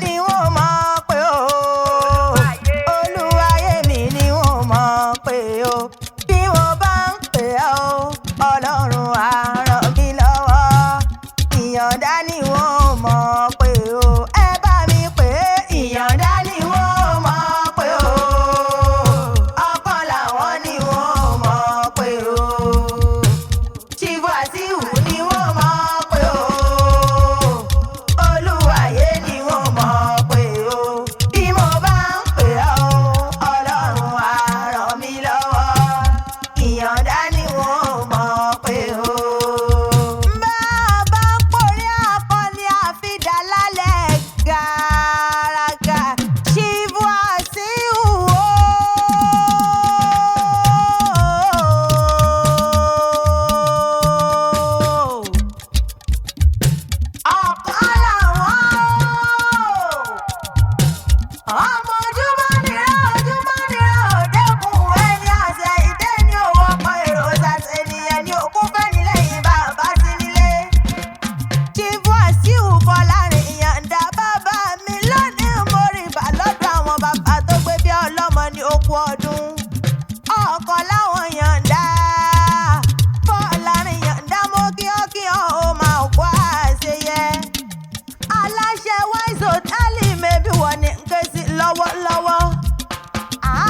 ni wọ́n mọ̀ pé o. Oluaye mi ni wọ́n mọ̀ pé o. Bí mo bá ń pè ọ́ o, Ọlọ́run á ràn mí lọ́wọ́. Iyanda ni wọ́n mọ̀ pé o. Ẹ bá mi pè é. Iyanda ni wọ́n mọ̀ pé o. Okanlawon ni wọ́n mọ̀ pé o. Chief Wasiu ni wọ́n mọ̀ pé o. Oluaye ni wọ́n mọ̀ pé o. Bí mo bá ń pè ọ́ o, Ọlọ́run á ràn mí lọ́wọ́. Iyanda ni wọ́n mọ̀ pé o. Bá a bá ń porí akọni àfidà lálẹ́ gàràgà. Chief Wasiu o. Okanlawon o. Ọmọ ojúmọ́nira òdẹ́kun ẹni àṣẹ ìdẹ́ ní owó ọkọ̀ èrò ṣàṣẹ ènìyàn ní òkú fẹ́ni lẹ́yìn bàbá sí nílé. Chief Wasiu folarin Iyanda bàbá mi lónìí mo rí bà lọ́dọ̀ àwọn bàbá tó gbé bí ọlọ́mọ ní okú ọdún. Okanlawon Iyanda folarin Iyanda mo kí ọ́ ó máa kó àṣeyẹ. Aláṣẹ Wise Hotel mẹ́bí wọ́n ní ń ké sí lọ́wọ́lọ́wọ́.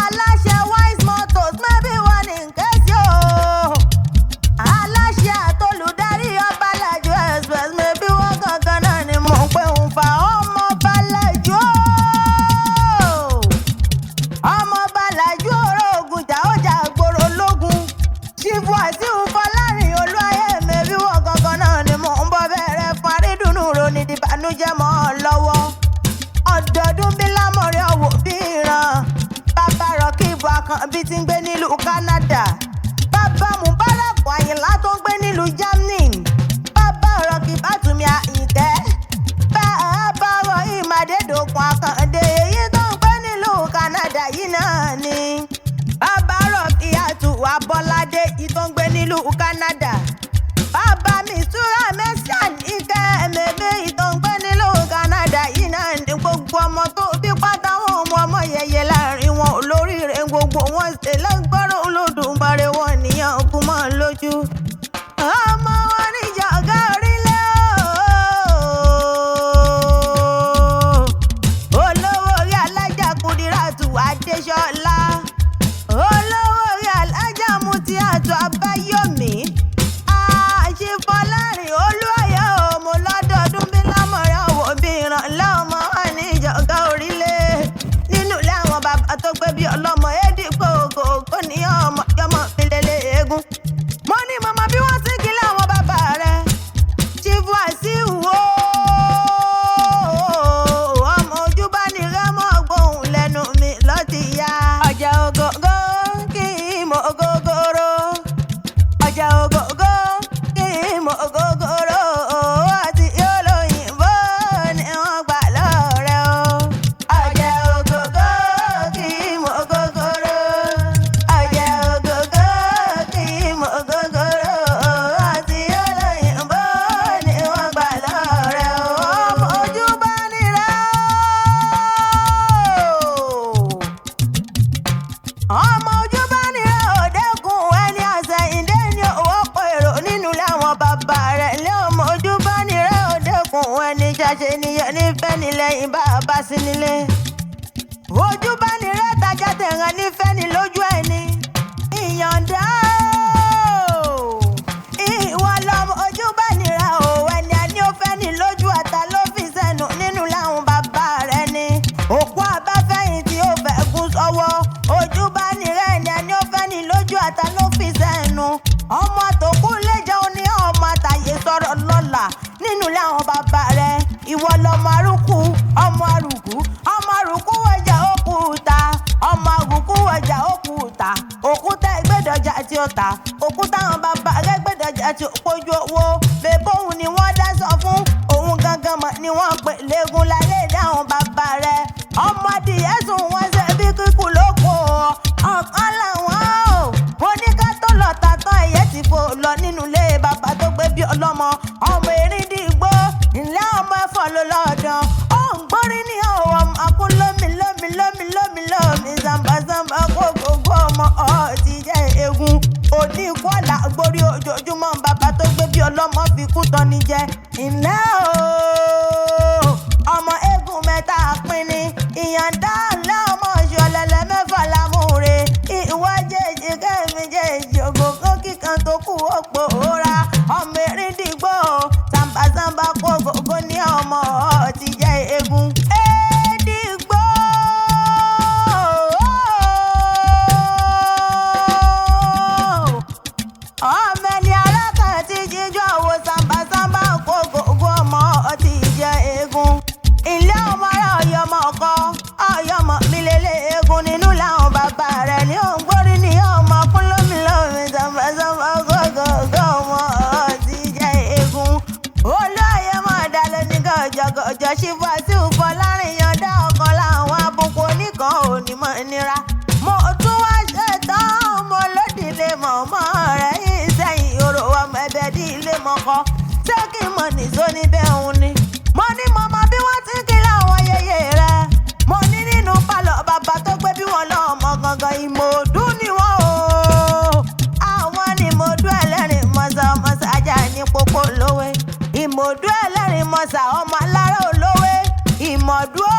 Aláṣẹ Wise Motors mẹ́bí wọ́n ní ń ké sí o. Aláṣẹ àtolùdarí Ọbalàjú Express mẹ́bí wọ́n gangan náà ni mò ń pè ń fa ọmọ Ọbalàjú o. Ọmọ Ọbalàjú orogún jà ó jà gbòòrò lógun. Chief Wasiu folarin Oluaye mẹ́bí wọ́n gangan náà ni mò ń bọ́ bẹ̀rẹ̀ fún àrídùnnú roni dìbànújẹ́ mọ́ ọ lọ́wọ́. Ọdọọdún bí lámọ̀rẹ́ ọ̀wọ̀ bí ìran. Bàbá Oriki Àkànbí tí ń gbé nílùú Canada. Bàbá Mubarak Àyìnlá tó ń gbé nílùú Germany. Bàbá Oriki Bátúmi Àyìnkẹ́. Bàbá Rahim Adédòkun Àkàndé èyí tó ń gbé nílùú Canada yìí náà ni. Bàbá Rọ̀fíàtù Abọ́ládé yìí tó ń gbé nílùú Canada. Bàbá Mistura Messian Ike Ememe yìí tó ń gbé nílùú Canada yìí náà ni. Gbogbo ọmọ tó bí pátá wọn mú ọmọ yẹyẹ láàrin wọn olóríire gbogbo wọn ṣe lọ́gbọ́rọ̀ Olódùmarè wọn nìyẹn kú mọ́ lójú. Ọmọ wọn ní Joga Orile o. Olówó orí alájà Kudiratu Adéṣọlá. Olówó orí alájà Mutiatu Abáyọ̀mí. Chief folarin Oluaye o. Mo lọ́dọọdún bí lámọ̀rẹ́ ọ̀wọ̀ bí ìran lọ́mọ wọn ní Joga Orile. Nínú ilé àwọn bàbá tó gbé bí ọlọ́mọ édì kòkòkò ní ọmọ yọmọ ìlélẹ̀ eégún. Mo ní mọ̀mọ́ bí wọ́n ti kí láwọn bàbá rẹ̀. Chief Wasiu o. Ọmọ ojúbánirẹ́ mọ́ gbóhùn lẹ́nu mi lọ́ti ya. Ọjà ògógó kì í mọ ògógóró. Ọjà ògógó kì í mọ ògógóró. Àti olóyìnbó ni wọ́n gbà lọ́rẹ́ o. Ọjà ògógó kì í mọ ògógóró. Ọjà ògógó kì í mọ ògógóró. Àti olóyìnbó ni wọ́n gbà lọ́rẹ́ o. Ọmọ ojúbánirẹ́ o. Ọmọ ojúbánirẹ́ òdẹ́kun ẹni àṣẹyìndé ní owó ọkọ̀ èrò nínú ilé àwọn bàbá rẹ̀. Ilé ọmọ ojúbánirẹ́ òdẹ́kun ẹni ṣàṣe nìyẹn nífẹ̀ẹ́ nílẹ̀yìn bàbá sí nílé. Ojúbánirẹ́ tajà tẹ̀ràn nífẹ̀ẹ́ ní lójú ẹni. Iyanda o. Ìwọ lọmọ ojúbánirẹ́ o. Ẹni a ní ó fẹ́ ní lójú ata ló fi sẹ́nu nínú láwọn bàbá rẹ̀ ni. Òkú abáfẹ́yìntì ó fẹ́ gún sọ́wọ́. Ojúbánirẹ́ ẹni a ní ó fẹ́ ní lójú ata ló fi sẹ́nu. Ọmọ tó kú lẹ́jọ́ ní ọmọ àtàyè sọ̀rọ̀ lọ́la nínú láwọn bàbá rẹ̀. Ìwọ lọmọ arúkú ọmọ arúkú wọjà òkúta ọmọ arúkú wọjà òkúta. ọlọ́mọ fi kú tọ́ni jẹ. Ilẹ̀ o ọmọ eégún mẹ́ta pín ní Iyanda ńlá ọmọ ṣọlẹ̀lẹ̀ mẹ́fà lámúre. Ìwọ jèjì kẹ́mi jèjì ògógó kíkan tó kù òpó òra. Ọmọ erin dìgbò sàmbàsàmbà kó gògó ní ọmọ ti jẹ́ eégún. Èdìgbò ọmọ ẹni alákan ti jíjọ wo sàmbàsàmbà kó gògó ọmọ ti jẹ́ eégún. Ilé ọmọ rẹ̀ ọ̀yọ́mọ ọkọ ọ̀yọ́mọ mi lélẹ̀ eégún nínú làwọn bàbá rẹ̀ ní òǹgbórí ní ọmọ kúnlómi lómi sàmbàsàmbà kó gògó ọmọ ti jẹ́ eégún. Oluaye mọ̀ dá lóníkan ọ̀jọ̀gọ̀jọ̀ Chief Wasiu Folarin Iyanda ọkàn láwọn àbùkù oníkan òní mọ̀ nira. Mo tún wá ṣetán mo lódìlé mọ̀mọ́ rẹ̀ ìsẹ̀yìn òrò ọmọ ẹ̀bẹ̀ dí ilé mọ́kọ́. Ṣé kí n mọ̀ nìṣó níbẹ̀ òun ni? Mo ní mo mọ bí wọ́n ti ń kí láwọn yẹyẹ rẹ̀. Mo ní nínú pálọ̀ bàbá tó gbé bí wọ́n lọ́mọ gangan ìmọ̀ọ́dún ni wọ́n o. Àwọn ni ìmọ̀ọ́dún ẹlẹ́rìn mọ̀sá mọ̀sá ajá ní pópó lówé. Ìmọ̀ọ́dún ẹlẹ́rìn mọ̀sá ọmọ alára olówé. Ìmọ̀ọ́dún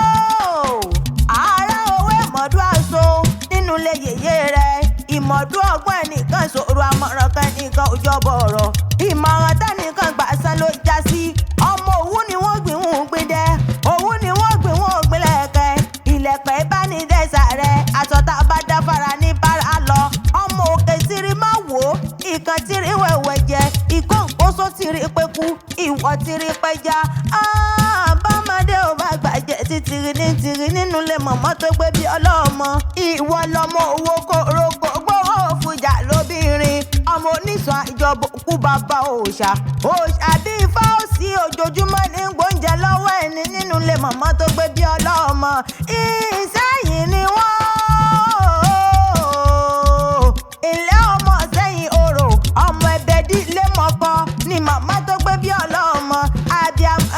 ààrẹ òwe ìmọ̀ọ́dún aṣọ nínú ilé yèyé rẹ̀. Ìmọ̀ọ́dún ọgbọ́n ẹnìkan ṣòro àmọ̀ràn kan nìkan òjọbọ̀ ọ̀rọ̀. Ìmọ̀ràn tẹ́nìkan gbàṣán ló já sí. Ọmọ òwú ni wọ́n gbìn wọ́n gbìn dẹ́. Òwú ni wọ́n gbìn wọ́n gbìn lẹ́ẹ̀kẹ́. Ìlẹ̀pẹ̀ ìbánidẹ́sà rẹ̀ àtọ̀tà bá dáfara ní bára lọ. Ọmọ òkè tìrì máa wò ó. Ìkan tìrì wẹ̀wẹ̀ jẹ. Ìkóǹkóso tìrì pẹ́kú. Ìwọ̀ tìrì pẹ́já. Bámadé ò bá gbàjẹ́ títìrì ní tìrì nínú ilé mọ̀mọ́ tó gbé bí ọlọ́mọ. Ìwọ lọmọ owó kórógbó gbówó fújà lóbìnrin. Ọmọ oníṣàn ìjọba òkú bàbá òòṣà. Òòṣà bí ifá òsì ojoojúmọ́ ní gbóúnjẹ lọ́wọ́ ẹni nínú ilé mọ̀mọ́ tó gbé bí ọlọ́mọ. Ìsẹ́yìn ni wọ́n. Ilé ọmọ sẹ́yìn orò ọmọ ẹ̀bẹ̀ dí ilé mọ́kọ ni màmá tó gbé bí ọlọ́mọ.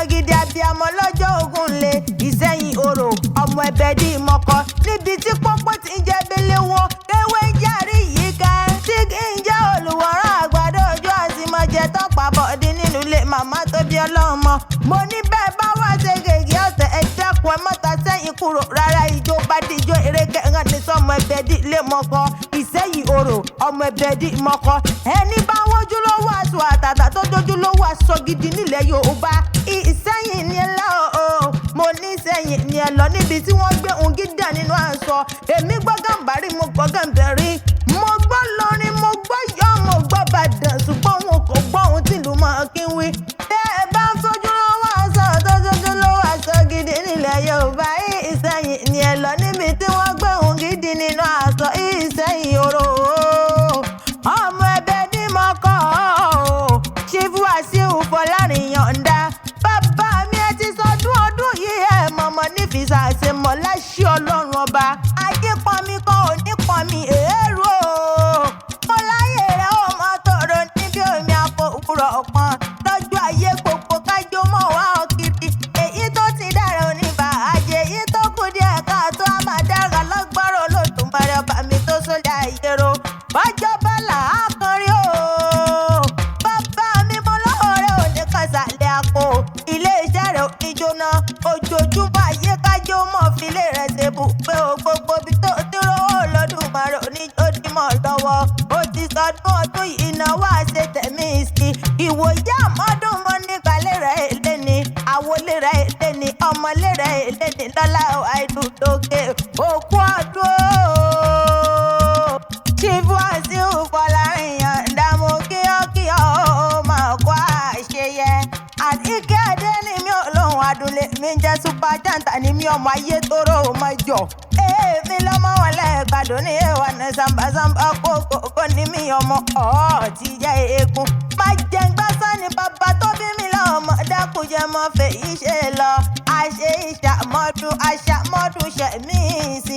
Gidi abiyamọ lọ́jọ́ ogun lè Ìsẹ́yìn orò ọmọ ẹ̀bẹ̀ dí mọ́kọ. Níbi tí pọ́pọ́ ti ń jẹ́ béléwó ewé járí yìí ká. Tí kì í jẹ́ olùwọ́rán àgbàdo ojú àtìmọ́jẹ tọ́pà bọ̀dí nínú ilé màmá tó bí ọlọ́mọ. Mo ní bẹ́ẹ̀ bá wá ṣe gègé ọ̀tẹ̀ ẹ dẹ́kun ẹ mọ́ta sẹ́yìn kúrò rárá ìjó bá díjó eré kẹrán ní sọmọ ẹ̀bẹ̀ dí ilé mọ́kọ. Ìsẹ́yìn orò ọmọ ẹ̀bẹ̀ dí mọ́kọ. Ẹni bá wójú lówó aṣọ àtàtà tó dójú lówó aṣọ gidi nílẹ̀ Yorùbá. Ìsẹ́yìn ni ẹ lọ o. Mo ní Ìsẹ́yìn ni ẹ lọ níbi tí wọ́n gbé ohun gíga nínú aṣọ. Èmi gbọ́ gàmbàrí mo gbọ́ gàmbẹ̀rí. Mo gbọ́ lọrin mo gbọ́ yọ mo gbọ́ bàdàn ṣùgbọ́n wọn kò gbọ́ ohun tìlú mọ́ kí n wí. Tẹ́ ẹ bá ń fojú lówó aṣọ tó dójú lówó aṣọ gidi nílẹ̀ Yorùbá. Ìsẹ́yìn ni ẹ lọ níbi tí wọ́n gbé ohun gidi nínú aṣọ. Ìsẹ́yìn orò ọmọ ẹ̀bẹ̀ dí mọ́kọ. Chief Wasiu Folarin Iyanda. Bàbá mi ẹ ti sọdún ọdún yìí ẹ mọ̀mọ́ nífìsà ṣe mọ̀ láṣẹ Ọlọ́run ọba. Ajé pọnmi kan ò ní pọnmi èérú o. Mo láyè rẹ̀ ó mọ tòrò níbi omi àpò òwúrọ̀ ọ̀pọ̀n. Lọ́jọ́ ayé gbogbo kájọ mọ̀ wá òkìtì. Èyí tó ti dára oníbà àjẹ́ èyí tó kù díẹ̀ káàtó á máa dára lọ́gbọ́rọ̀ Olódùmarè ọba mi tó sólẹ̀ àyèrò. Bọ́jọ́ bọ́là á kan rí o. Bàbá mi mo lọ́wọ́ rẹ̀ ò ní kàṣàlẹ̀ àpò. Ilé-iṣẹ́ rẹ̀ ò ní jóná. Ojoojúmọ́ ayé kájọ mọ̀ fílẹ̀ rẹ̀ ṣe bù pé o gbogbo bí tó ti rówó Olódùmarè oníjódìmọ̀ lọ́wọ́. Ó ti sọdún ọdún yìí náwó àṣẹ tẹ̀mí sí. Ìwòye àmọ́dún mọ́ nípa lérè èlé ni. Àwọlé rẹ̀ èlé ni. Ọmọlé rẹ̀ èlé ni. Lọ́lá àìdùdókè òkú ọdún o. Chief Wasiu Folarin Iyanda mo kíọ́kíọ́ ó máa kó àṣeyẹ. Àdìkẹ́ adé ni mi ò lóhùn adúlé mi jẹ́ super janta ni mi ọmọ ayé tóró ọmọ ìjọ. Èmi lọ́mọ wọlé ìgbàdo ní èèwà ní sàmbàsàmbà kókó ní mi ọmọ ti jẹ́ eégún. Má jẹ́ gbásán ni bàbá tó bí mi lọ́mọ dákúnjẹ́ mọ́ fèyí ṣe lọ. Àṣe ìṣàmọ́dún ṣẹ̀mí sí.